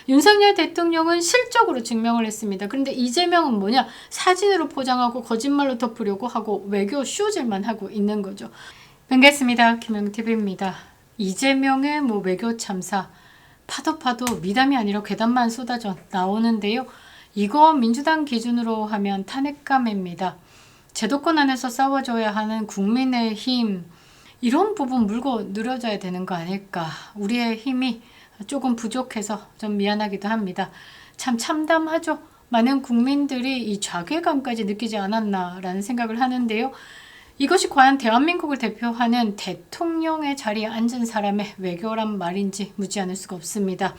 윤석열 대통령은 실적으로 증명을 했습니다. 그런데 이재명은 뭐냐? 사진으로 포장하고 거짓말로 덮으려고 하고 외교 쇼질만 하고 있는 거죠. 반갑습니다. 김영TV입니다. 이재명의 외교 참사 파도 미담이 아니라 괴담만 쏟아져 나오는데요. 이거 민주당 기준으로 하면 탄핵감입니다. 제도권 안에서 싸워줘야 하는 국민의힘 이런 부분 물고 늘어져야 되는 거 아닐까. 우리의 힘이 조금 부족해서 좀 미안하기도 합니다. 참 참담하죠. 많은 국민들이 이 자괴감까지 느끼지 않았나라는 생각을 하는데요. 이것이 과연 대한민국을 대표하는 대통령의 자리에 앉은 사람의 외교란 말인지 묻지 않을 수가 없습니다.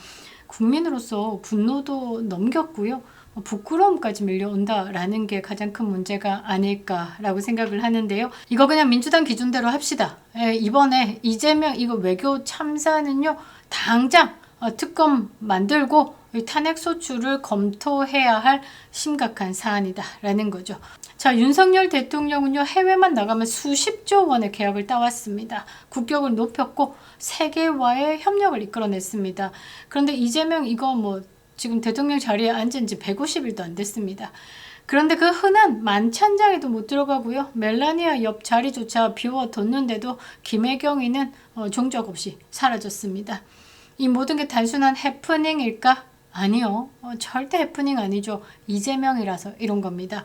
국민으로서 분노도 넘겼고요. 부끄러움까지 밀려온다라는 게 가장 큰 문제가 아닐까라고 생각을 하는데요. 이거 그냥 민주당 기준대로 합시다. 이번에 이재명 이거 외교 참사는요. 당장 특검 만들고 탄핵 소추를 검토해야 할 심각한 사안이다라는 거죠. 자, 윤석열 대통령은요. 해외만 나가면 수십조 원의 계약을 따왔습니다. 국격을 높였고 세계와의 협력을 이끌어냈습니다. 그런데 이재명 이거 지금 대통령 자리에 앉은 지 150일도 안 됐습니다. 그런데 그 흔한 만찬장에도 못 들어가고요. 멜라니아 옆 자리조차 비워뒀는데도 김혜경이는 종적 없이 사라졌습니다. 이 모든 게 단순한 해프닝일까? 아니요. 절대 해프닝 아니죠. 이재명이라서 이런 겁니다.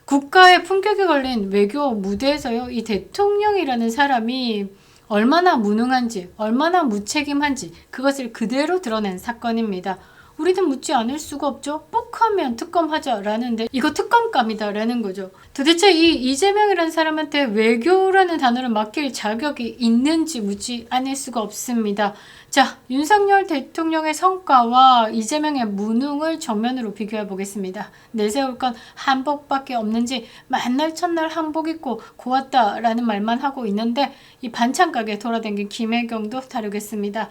국가의 품격에 걸린 외교 무대에서요. 이 대통령이라는 사람이 얼마나 무능한지, 얼마나 무책임한지 그것을 그대로 드러낸 사건입니다. 우리는 묻지 않을 수가 없죠. 뻑하면 특검하자라는데 이거 특검감이다라는 거죠. 도대체 이 이재명이라는 사람한테 외교라는 단어를 맡길 자격이 있는지 묻지 않을 수가 없습니다. 자, 윤석열 대통령의 성과와 이재명의 무능을 정면으로 비교해 보겠습니다. 내세울 건 한복밖에 없는지 만날 첫날 한복 입고 고왔다라는 말만 하고 있는데 이 반찬 가게 돌아다닌 김혜경도 다루겠습니다.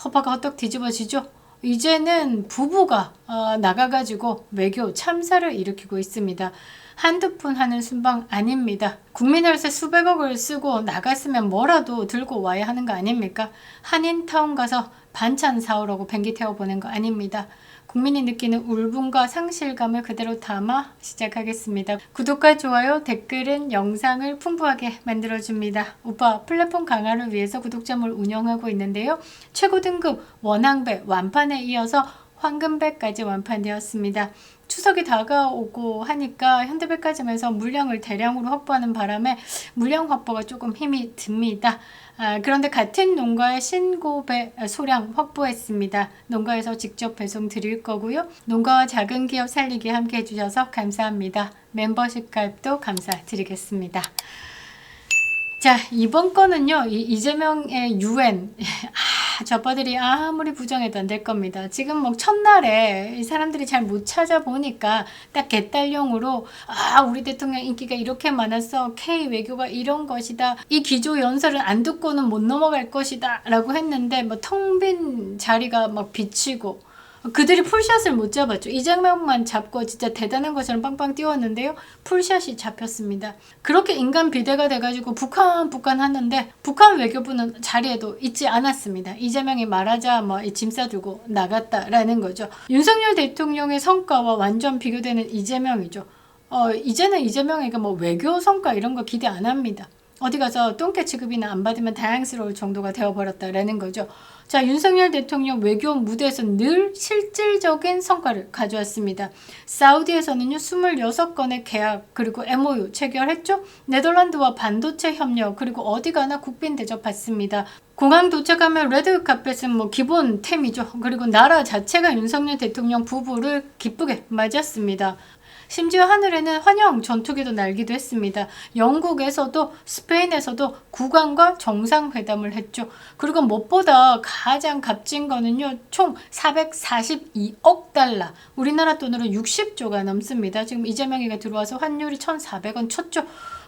허파가 헛떡 뒤집어지죠. 이제는 부부가 나가가지고 외교 참사를 일으키고 있습니다. 한두 푼 하는 순방 아닙니다. 국민혈세 수백억을 쓰고 나갔으면 뭐라도 들고 와야 하는 거 아닙니까? 한인타운 가서 반찬 사오라고 뱅기 태워보는 거 아닙니다. 국민이 느끼는 울분과 상실감을 그대로 담아 시작하겠습니다. 구독과 좋아요, 댓글은 영상을 풍부하게 만들어줍니다. 오빠 플랫폼 강화를 위해서 구독자몰 운영하고 있는데요. 최고 등급 원앙배 완판에 이어서 황금배까지 완판되었습니다. 추석이 다가오고 하니까 현대백화점에서 물량을 대량으로 확보하는 바람에 물량 확보가 조금 힘이 듭니다. 그런데 같은 농가의 신고배 소량 확보했습니다. 농가에서 직접 배송 드릴 거고요. 농가와 작은 기업 살리기 함께 해주셔서 감사합니다. 멤버십 가입도 감사드리겠습니다. 자, 이번 건은요. 이재명의 유엔 저빠들이 아무리 부정해도 안 될 겁니다. 지금 첫날에 이 사람들이 잘 못 찾아보니까 딱 개딸용으로 우리 대통령 인기가 이렇게 많았어. K 외교가 이런 것이다. 이 기조 연설은 안 듣고는 못 넘어갈 것이다 라고 했는데 텅 빈 자리가 비치고 그들이 풀샷을 못 잡았죠. 이재명만 잡고 진짜 대단한 것처럼 빵빵 띄웠는데요. 풀샷이 잡혔습니다. 그렇게 인간 비대가 돼가지고 북한 하는데 북한 외교부는 자리에도 있지 않았습니다. 이재명이 말하자 짐 싸들고 나갔다라는 거죠. 윤석열 대통령의 성과와 완전 비교되는 이재명이죠. 이제는 이재명에게 외교 성과 이런 거 기대 안 합니다. 어디 가서 똥개 취급이나 안 받으면 다양스러울 정도가 되어버렸다라는 거죠. 자, 윤석열 대통령 외교 무대에서 늘 실질적인 성과를 가져왔습니다. 사우디에서는요 26건의 계약 그리고 MOU 체결했죠. 네덜란드와 반도체 협력 그리고 어디 가나 국빈 대접 받습니다. 공항 도착하면 레드카펫은 기본템이죠. 그리고 나라 자체가 윤석열 대통령 부부를 기쁘게 맞았습니다. 심지어 하늘에는 환영 전투기도 날기도 했습니다. 영국에서도 스페인에서도 국왕과 정상회담을 했죠. 그리고 무엇보다 가장 값진 거는요. 총 442억 달러. 우리나라 돈으로 60조가 넘습니다. 지금 이재명이가 들어와서 환율이 1,400원 쳤죠.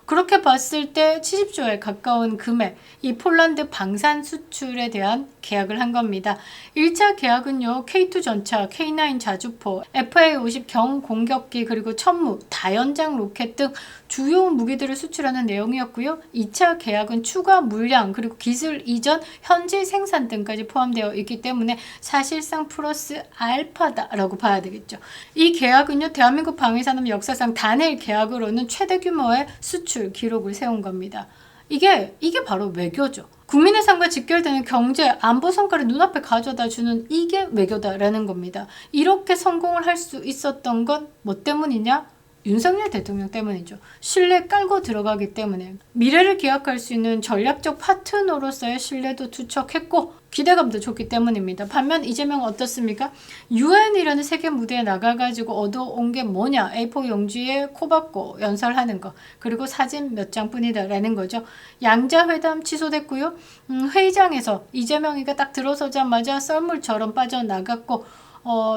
그렇게 봤을 때 70조에 가까운 금액, 이 폴란드 방산 수출에 대한 계약을 한 겁니다. 1차 계약은요, K2 전차, K9 자주포, FA-50 경공격기, 그리고 천무, 다연장 로켓 등 주요 무기들을 수출하는 내용이었고요. 2차 계약은 추가 물량 그리고 기술 이전, 현지 생산 등까지 포함되어 있기 때문에 사실상 플러스 알파다라고 봐야 되겠죠. 이 계약은요, 대한민국 방위산업 역사상 단일 계약으로는 최대 규모의 수출 기록을 세운 겁니다. 이게 바로 외교죠. 국민의 삶과 직결되는 경제, 안보 성과를 눈앞에 가져다 주는 이게 외교다라는 겁니다. 이렇게 성공을 할 수 있었던 건 뭐 때문이냐? 윤석열 대통령 때문이죠. 신뢰 깔고 들어가기 때문에 미래를 기약할 수 있는 전략적 파트너로서의 신뢰도 투척했고 기대감도 좋기 때문입니다. 반면 이재명은 어떻습니까? UN이라는 세계 무대에 나가가지고 얻어온 게 뭐냐? A4 용지에 코 박고 연설하는 거 그리고 사진 몇 장뿐이다 라는 거죠. 양자회담 취소됐고요. 회의장에서 이재명이가 딱 들어서자마자 썰물처럼 빠져나갔고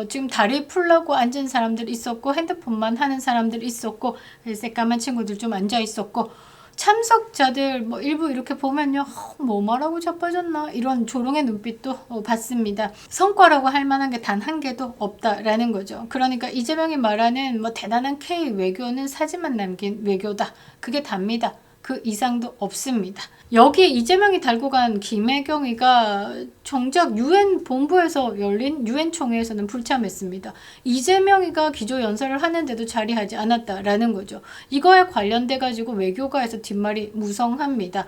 지금 다리 풀라고 앉은 사람들 있었고 핸드폰만 하는 사람들 있었고 새까만 친구들 좀 앉아 있었고 참석자들 뭐 일부 이렇게 보면요 뭐 말하고 자빠졌나 이런 조롱의 눈빛도 받습니다. 성과라고 할 만한 게 단 한 개도 없다라는 거죠. 그러니까 이재명이 말하는 뭐 대단한 K 외교는 사진만 남긴 외교다. 그게 답니다. 그 이상도 없습니다. 여기 이재명이 달고 간 김혜경이가 정작 UN 본부에서 열린 UN 총회에서는 불참했습니다. 이재명이가 기조연설을 하는데도 자리하지 않았다라는 거죠. 이거에 관련돼 가지고 외교가에서 뒷말이 무성합니다.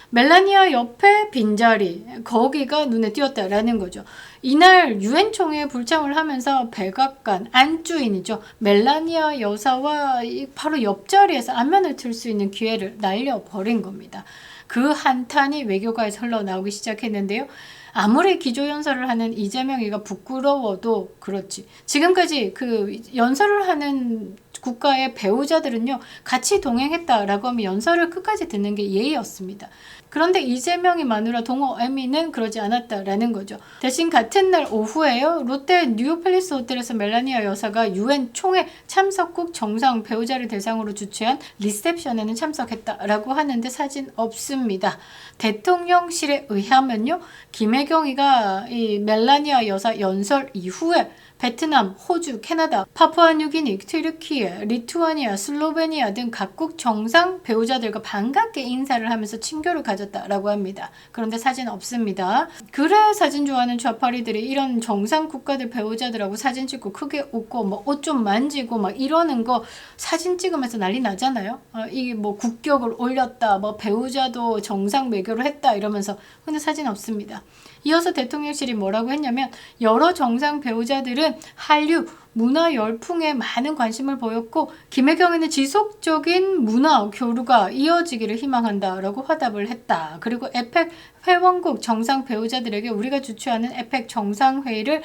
멜라니아 옆에 빈자리 거기가 눈에 띄었다라는 거죠. 이날 유엔 총회에 불참을 하면서 백악관 안주인이죠. 멜라니아 여사와 바로 옆자리에서 안면을 틀 수 있는 기회를 날려버린 겁니다. 그 한탄이 외교가에서 흘러나오기 시작했는데요. 아무리 기조연설을 하는 이재명이가 부끄러워도 그렇지. 지금까지 그 연설을 하는 국가의 배우자들은요. 같이 동행했다라고 하면 연설을 끝까지 듣는 게 예의였습니다. 그런데 이재명이 마누라 동어애미는 그러지 않았다라는 거죠. 대신 같은 날 오후에요. 롯데 뉴욕팰리스 호텔에서 멜라니아 여사가 UN 총회 참석국 정상 배우자를 대상으로 주최한 리셉션에는 참석했다라고 하는데 사진 없습니다. 대통령실에 의하면요. 김혜경이가 이 멜라니아 여사 연설 이후에 베트남, 호주, 캐나다, 파푸아뉴기니, 튀르키예, 리투아니아, 슬로베니아 등 각국 정상 배우자들과 반갑게 인사를 하면서 친교를 가졌다라고 합니다. 그런데 사진 없습니다. 그래 사진 좋아하는 좌파리들이 이런 정상 국가들 배우자들하고 사진 찍고 크게 웃고 뭐 옷 좀 만지고 막 이러는 거 사진 찍으면서 난리 나잖아요. 이게 뭐 국격을 올렸다, 뭐 배우자도 정상 외교를 했다 이러면서 근데 사진 없습니다. 이어서 대통령실이 뭐라고 했냐면 여러 정상 배우자들은 한류, 문화 열풍에 많은 관심을 보였고 김혜경에는 지속적인 문화 교류가 이어지기를 희망한다라고 화답을 했다. 그리고 에펙 회원국 정상 배우자들에게 우리가 주최하는 에펙 정상회의를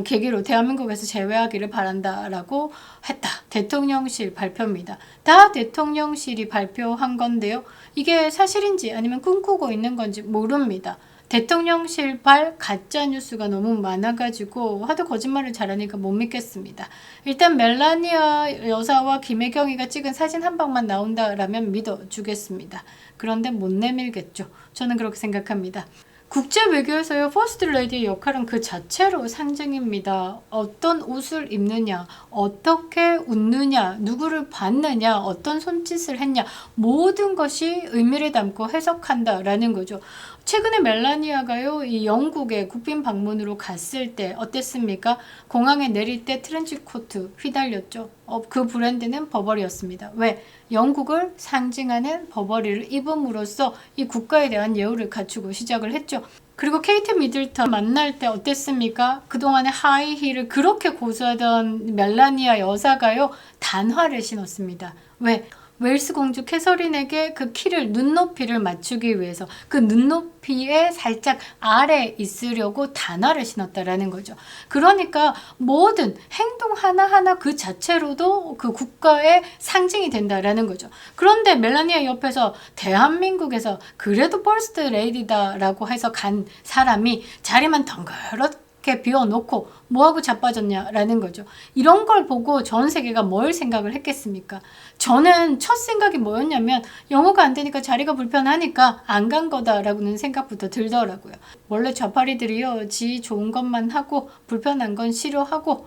계기로 대한민국에서 제외하기를 바란다라고 했다. 대통령실 발표입니다. 다 대통령실이 발표한 건데요. 이게 사실인지 아니면 꿈꾸고 있는 건지 모릅니다. 대통령실발 가짜뉴스가 너무 많아가지고 하도 거짓말을 잘하니까 못 믿겠습니다. 일단 멜라니아 여사와 김혜경이가 찍은 사진 한 방만 나온다라면 믿어주겠습니다. 그런데 못 내밀겠죠. 저는 그렇게 생각합니다. 국제 외교에서의 퍼스트 레디의 역할은 그 자체로 상징입니다. 어떤 옷을 입느냐, 어떻게 웃느냐, 누구를 봤느냐, 어떤 손짓을 했냐 모든 것이 의미를 담고 해석한다라는 거죠. 최근에 멜라니아가요, 이 영국에 국빈 방문으로 갔을 때 어땠습니까? 공항에 내릴 때 트렌치 코트 휘달렸죠. 그 브랜드는 버버리였습니다. 왜? 영국을 상징하는 버버리를 입음으로써 이 국가에 대한 예우를 갖추고 시작을 했죠. 그리고 케이트 미들턴 만날 때 어땠습니까? 그동안에 하이힐을 그렇게 고수하던 멜라니아 여사가요, 단화를 신었습니다. 왜? 웨일스 공주 캐서린에게 그 키를 눈높이를 맞추기 위해서 그 눈높이에 살짝 아래 있으려고 단화를 신었다라는 거죠. 그러니까 모든 행동 하나하나 그 자체로도 그 국가의 상징이 된다라는 거죠. 그런데 멜라니아 옆에서 대한민국에서 그래도 퍼스트 레이디다라고 해서 간 사람이 자리만 덩그렇게 비워놓고 뭐하고 자빠졌냐라는 거죠. 이런 걸 보고 전 세계가 뭘 생각을 했겠습니까? 저는 첫 생각이 뭐였냐면 영어가 안 되니까 자리가 불편하니까 안 간 거다라고는 생각부터 들더라고요. 원래 좌파리들이요. 지 좋은 것만 하고 불편한 건 싫어하고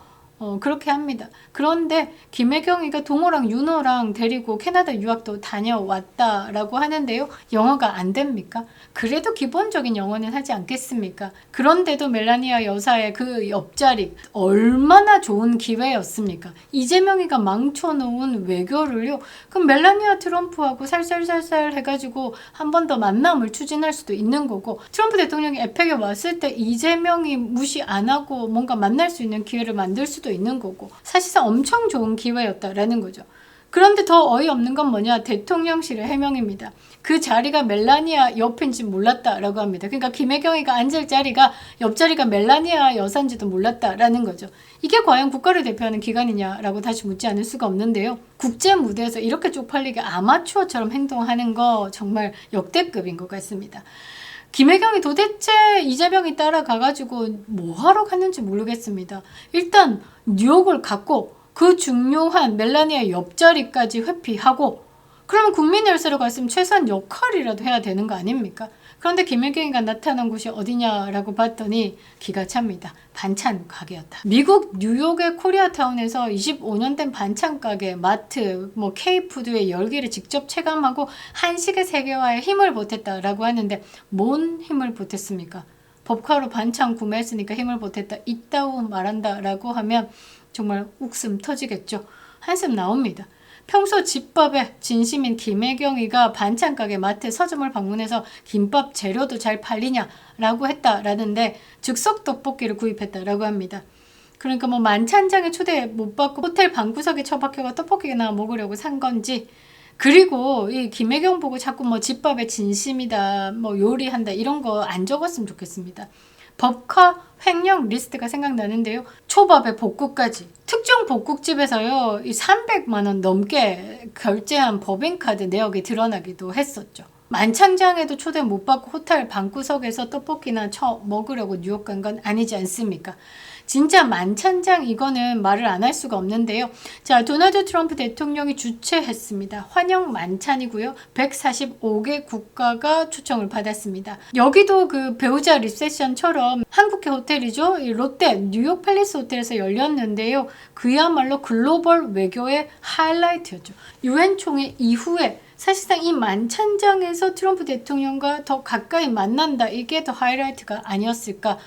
그렇게 합니다. 그런데 김혜경이가 동호랑 윤호랑 데리고 캐나다 유학도 다녀왔다라고 하는데요. 영어가 안 됩니까? 그래도 기본적인 영어는 하지 않겠습니까? 그런데도 멜라니아 여사의 그 옆자리 얼마나 좋은 기회였습니까? 이재명이가 망쳐놓은 외교를요. 그럼 멜라니아 트럼프하고 살살살살 해가지고 한 번 더 만남을 추진할 수도 있는 거고, 트럼프 대통령이 에펙에 왔을 때 이재명이 무시 안 하고 뭔가 만날 수 있는 기회를 만들 수도 있는 거고, 사실상 엄청 좋은 기회였다라는 거죠. 그런데 더 어이없는 건 뭐냐? 대통령실의 해명입니다. 그 자리가 멜라니아 옆인지 몰랐다라고 합니다. 그러니까 김혜경이가 앉을 자리가 옆자리가 멜라니아 여사인지도 몰랐다라는 거죠. 이게 과연 국가를 대표하는 기관이냐라고 다시 묻지 않을 수가 없는데요. 국제 무대에서 이렇게 쪽팔리게 아마추어처럼 행동하는 거 정말 역대급인 것 같습니다. 김혜경이 도대체 이재명이 따라가가지고 뭐하러 갔는지 모르겠습니다. 일단 뉴욕을 갔고 그 중요한 멜라니아 옆자리까지 회피하고, 그러면 국민 열세로 갔으면 최소한 역할이라도 해야 되는 거 아닙니까? 그런데 김혜경이가 나타난 곳이 어디냐라고 봤더니 기가 찹니다. 반찬 가게였다. 미국 뉴욕의 코리아타운에서 25년 된 반찬 가게, 마트, K푸드의 열기를 직접 체감하고 한식의 세계화에 힘을 보탰다라고 하는데, 뭔 힘을 보탰습니까? 법카로 반찬 구매했으니까 힘을 보탰다. 이따우 말한다라고 하면 정말 웃음 터지겠죠. 한숨 나옵니다. 평소 집밥에 진심인 김혜경이가 반찬가게 마트 서점을 방문해서 김밥 재료도 잘 팔리냐라고 했다라는데, 즉석 떡볶이를 구입했다라고 합니다. 그러니까 만찬장에 초대 못 받고 호텔 방구석에 처박혀가 떡볶이나 먹으려고 산 건지, 그리고 이 김혜경 보고 자꾸 집밥에 진심이다, 요리한다 이런 거 안 적었으면 좋겠습니다. 법카 횡령 리스트가 생각나는데요. 초밥에 볶국까지. 특정 볶국집에서요, 이 300만 원 넘게 결제한 법인카드 내역이 드러나기도 했었죠. 만찬장에도 초대 못 받고 호텔 방구석에서 떡볶이나 먹으려고 뉴욕 간 건 아니지 않습니까? 진짜 만찬장 이거는 말을 안 할 수가 없는데요. 자, 도널드 트럼프 대통령이 주최했습니다. 환영 만찬이고요. 145개 국가가 초청을 받았습니다. 여기도 그 배우자 리셉션처럼 한국계 호텔이죠. 이 롯데 뉴욕 팰리스 호텔에서 열렸는데요. 그야말로 글로벌 외교의 하이라이트였죠. 유엔 총회 이후에 사실상 이 만찬장에서 트럼프 대통령과 더 가까이 만난다, 이게 더 하이라이트가 아니었을까.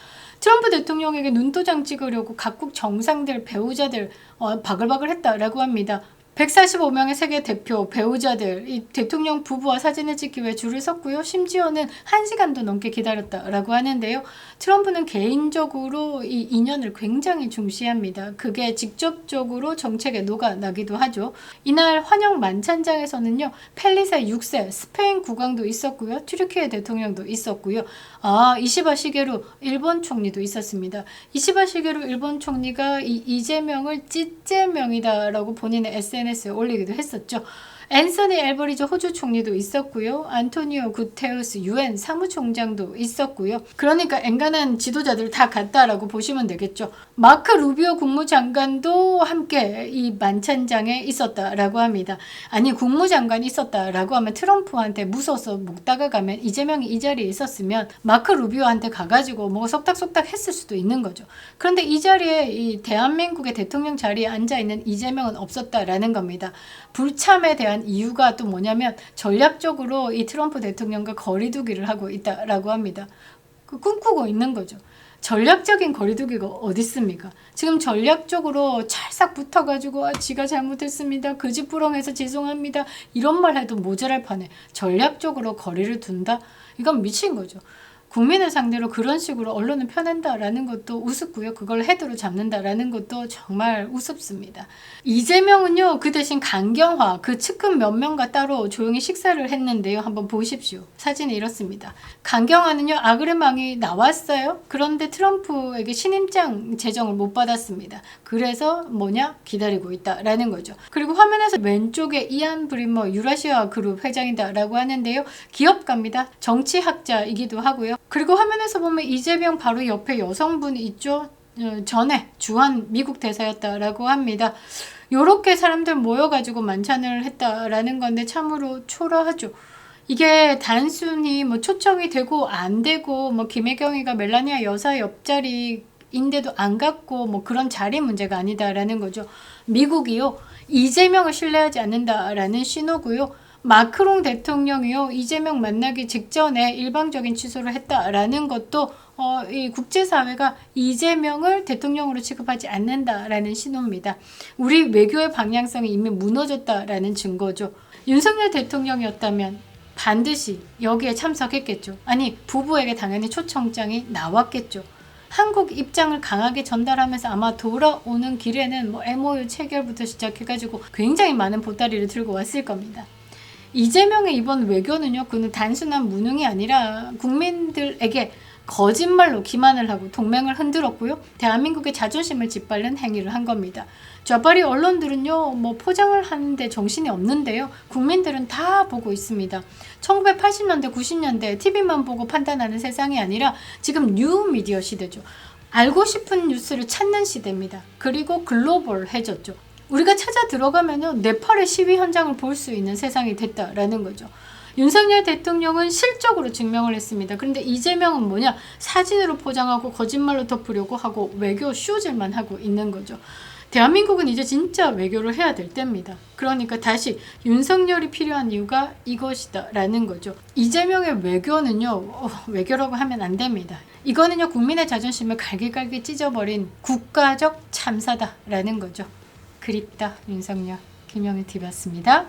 트럼프 대통령에게 눈도장 찍으려고 각국 정상들, 배우자들 바글바글 했다라고 합니다. 145명의 세계 대표, 배우자들, 이 대통령 부부와 사진을 찍기 위해 줄을 섰고요. 심지어는 1시간도 넘게 기다렸다라고 하는데요. 트럼프는 개인적으로 이 인연을 굉장히 중시합니다. 그게 직접적으로 정책에 녹아나기도 하죠. 이날 환영 만찬장에서는요, 펠리세 6세 스페인 국왕도 있었고요. 튀르키예 대통령도 있었고요. 이시바 시게루 일본 총리도 있었습니다. 이시바 시게루 일본 총리가 이재명을 찌재명이다라고 본인의 SNS에 올리기도 했었죠. 앤서니 엘버리즈 호주 총리도 있었고요. 안토니오 구테우스 유엔 사무총장도 있었고요. 그러니까 엔간한 지도자들 다 갔다라고 보시면 되겠죠. 마크 루비오 국무장관도 함께 이 만찬장에 있었다라고 합니다. 아니, 국무장관이 있었다라고 하면 트럼프한테 무서워서 못 다가가면, 이재명이 이 자리에 있었으면 마크 루비오한테 가가지고 속닥속닥 했을 수도 있는 거죠. 그런데 이 자리에, 이 대한민국의 대통령 자리에 앉아있는 이재명은 없었다라는 겁니다. 불참에 대한 이유가 또 뭐냐면, 전략적으로 이 트럼프 대통령과 거리두기를 하고 있다라고 합니다. 꿈꾸고 있는 거죠. 전략적인 거리두기가 어디 있습니까? 지금 전략적으로 찰싹 붙어가지고 지가 잘못했습니다. 거짓부렁해서 죄송합니다. 이런 말 해도 모자랄 판에 전략적으로 거리를 둔다? 이건 미친 거죠. 국민을 상대로 그런 식으로 언론을 펴낸다라는 것도 우습고요. 그걸 헤드로 잡는다라는 것도 정말 우습습니다. 이재명은요, 그 대신 강경화, 그 측근 몇 명과 따로 조용히 식사를 했는데요. 한번 보십시오. 사진이 이렇습니다. 강경화는요, 아그레망이 나왔어요. 그런데 트럼프에게 신임장 제정을 못 받았습니다. 그래서 기다리고 있다라는 거죠. 그리고 화면에서 왼쪽에 이안 브리머 유라시아 그룹 회장이다라고 하는데요. 기업가입니다. 정치학자이기도 하고요. 그리고 화면에서 보면 이재명 바로 옆에 여성분이 있죠. 전에 주한 미국 대사였다라고 합니다. 요렇게 사람들 모여가지고 만찬을 했다라는 건데 참으로 초라하죠. 이게 단순히 초청이 되고 안 되고 김혜경이가 멜라니아 여사 옆자리 인데도 안 갖고 뭐 그런 자리 문제가 아니다라는 거죠. 미국이요, 이재명을 신뢰하지 않는다라는 신호고요. 마크롱 대통령이요, 이재명 만나기 직전에 일방적인 취소를 했다라는 것도 이 국제사회가 이재명을 대통령으로 취급하지 않는다라는 신호입니다. 우리 외교의 방향성이 이미 무너졌다라는 증거죠. 윤석열 대통령이었다면 반드시 여기에 참석했겠죠. 아니, 부부에게 당연히 초청장이 나왔겠죠. 한국 입장을 강하게 전달하면서 아마 돌아오는 길에는 뭐 MOU 체결부터 시작해가지고 굉장히 많은 보따리를 들고 왔을 겁니다. 이재명의 이번 외교는요, 그는 단순한 무능이 아니라 국민들에게 거짓말로 기만을 하고 동맹을 흔들었고요. 대한민국의 자존심을 짓밟는 행위를 한 겁니다. 좌파리 언론들은요, 뭐 포장을 하는데 정신이 없는데요. 국민들은 다 보고 있습니다. 1980년대, 90년대 TV만 보고 판단하는 세상이 아니라 지금 뉴미디어 시대죠. 알고 싶은 뉴스를 찾는 시대입니다. 그리고 글로벌해졌죠. 우리가 찾아 들어가면요, 네팔의 시위 현장을 볼 수 있는 세상이 됐다라는 거죠. 윤석열 대통령은 실적으로 증명을 했습니다. 그런데 이재명은 뭐냐? 사진으로 포장하고 거짓말로 덮으려고 하고 외교 쇼질만 하고 있는 거죠. 대한민국은 이제 진짜 외교를 해야 될 때입니다. 그러니까 다시 윤석열이 필요한 이유가 이것이다 라는 거죠. 이재명의 외교는요, 외교라고 하면 안 됩니다. 이거는요, 국민의 자존심을 갈기갈기 찢어버린 국가적 참사다 라는 거죠. 그립다 윤석열. 김영희 TV였습니다.